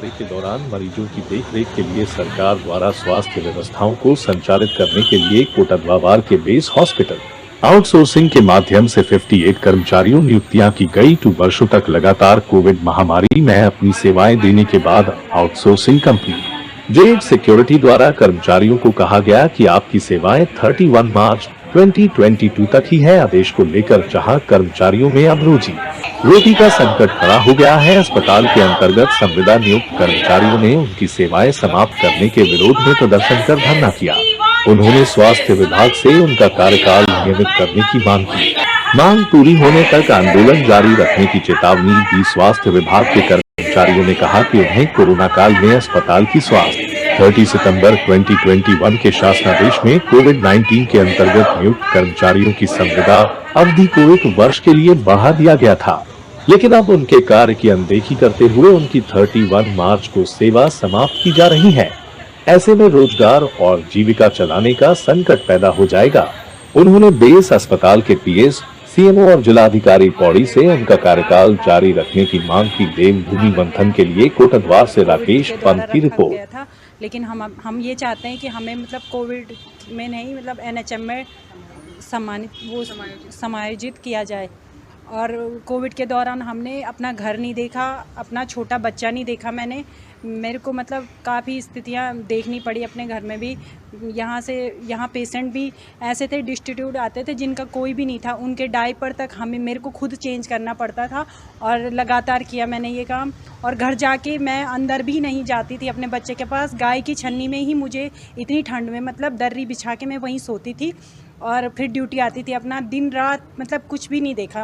महामारी के दौरान मरीजों की देखरेख के लिए सरकार द्वारा स्वास्थ्य व्यवस्थाओं को संचालित करने के लिए कोटद्वार के बेस हॉस्पिटल आउटसोर्सिंग के माध्यम से 58 कर्मचारियों नियुक्तियां की गई। 2 वर्षों तक लगातार कोविड महामारी में अपनी सेवाएं देने के बाद आउटसोर्सिंग कंपनी जेड सिक्योरिटी द्वारा कर्मचारियों को कहा गया कि आपकी सेवाएं 31 मार्च 2022 तक ही है। आदेश को लेकर जहां कर्मचारियों में अब रोटी का संकट खड़ा हो गया है। अस्पताल के अंतर्गत संविदा नियुक्त कर्मचारियों ने उनकी सेवाएं समाप्त करने के विरोध में प्रदर्शन कर धरना किया। उन्होंने स्वास्थ्य विभाग से उनका कार्यकाल नियमित करने की मांग की। मांग पूरी होने तक आंदोलन जारी रखने की चेतावनी दी। स्वास्थ्य विभाग के कर्मचारियों ने कहा कि उन्हें कोरोना काल में अस्पताल की स्वास्थ्य 30 सितंबर 2021 के शासनादेश में कोविड-19 के अंतर्गत नियुक्त कर्मचारियों की संविदा अवधि को 1 वर्ष के लिए बढ़ा दिया गया था, लेकिन अब उनके कार्य की अनदेखी करते हुए उनकी 31 मार्च को सेवा समाप्त की जा रही है। ऐसे में रोजगार और जीविका चलाने का संकट पैदा हो जाएगा। उन्होंने बेस अस्पताल के पीएस, सीएमओ और जिलाधिकारी पौड़ी से उनका कार्यकाल जारी रखने की मांग की। देवभूमि मंथन के लिए कोटद्वार से राकेश पंत की रिपोर्ट। लेकिन हम ये चाहते हैं कि हमें मतलब कोविड में नहीं, मतलब एनएचएम में समायोजित किया जाए। और कोविड के दौरान हमने अपना घर नहीं देखा, अपना छोटा बच्चा नहीं देखा। मेरे को मतलब काफ़ी स्थितियां देखनी पड़ी अपने घर में भी। यहाँ पेशेंट भी ऐसे थे, डिस्ट्रीब्यूट आते थे जिनका कोई भी नहीं था, उनके डायपर तक मेरे को खुद चेंज करना पड़ता था। और लगातार किया मैंने ये काम। और घर जाके मैं अंदर भी नहीं जाती थी अपने बच्चे के पास। गाय की छन्नी में ही मुझे इतनी ठंड में मतलब दर्री बिछा के मैं वहीं सोती थी। और फिर ड्यूटी आती थी। अपना दिन रात मतलब कुछ भी नहीं देखा,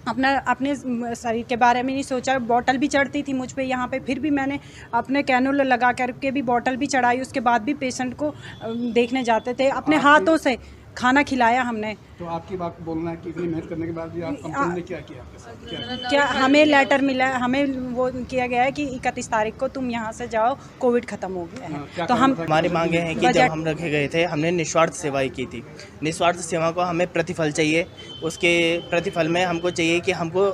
अपने शरीर के बारे में नहीं सोचा। बॉटल भी चढ़ती थी मुझ पे यहाँ पे, फिर भी मैंने अपने कैनुल लगा करके भी बॉटल भी चढ़ाई। उसके बाद भी पेशेंट को देखने जाते थे। अपने हाथों से खाना खिलाया हमने। तो आपकी बात बोलना है कि इतनी मेहनत करने के बाद भी आप कंपनी ने क्या किया आपके साथ? क्या हमें लेटर मिला, हमें वो किया गया है कि 31 तारीख को तुम यहाँ से जाओ, कोविड खत्म हो गया है। तो हमारी मांगे हैं कि जब हम रखे गए थे हमने निस्वार्थ सेवाएं की थी। निस्वार्थ सेवा को हमें प्रतिफल चाहिए। उसके प्रतिफल में हमको चाहिए कि हमको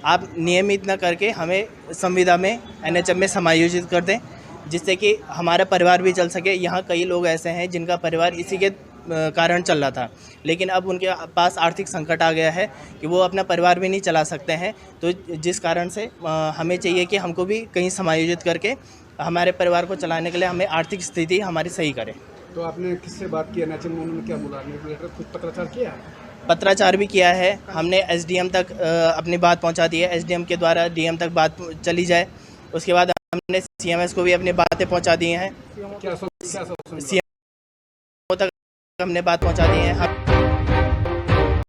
आप नियमित न करके हमें संविदा में एनएचएम में समायोजित कर दें, जिससे कि हमारा परिवार भी चल सके। यहाँ कई लोग ऐसे हैं जिनका परिवार इसी के कारण चल रहा था, लेकिन अब उनके पास आर्थिक संकट आ गया है कि वो अपना परिवार भी नहीं चला सकते हैं। तो जिस कारण से हमें चाहिए कि हमको भी कहीं समायोजित करके हमारे परिवार को चलाने के लिए हमें आर्थिक स्थिति हमारी सही करे। तो आपने किससे बात की? एनएचएम में उन्होंने क्या बोला? कुछ पत्राचार किया है? पत्राचार भी किया है हमने। एसडीएम तक अपनी बात पहुंचा दी है। एसडीएम के द्वारा डीएम तक बात चली जाए। उसके बाद हमने सीएमएस को भी अपनी बातें पहुंचा दी हैं। सीएमओ तक हमने बात पहुंचा दी है।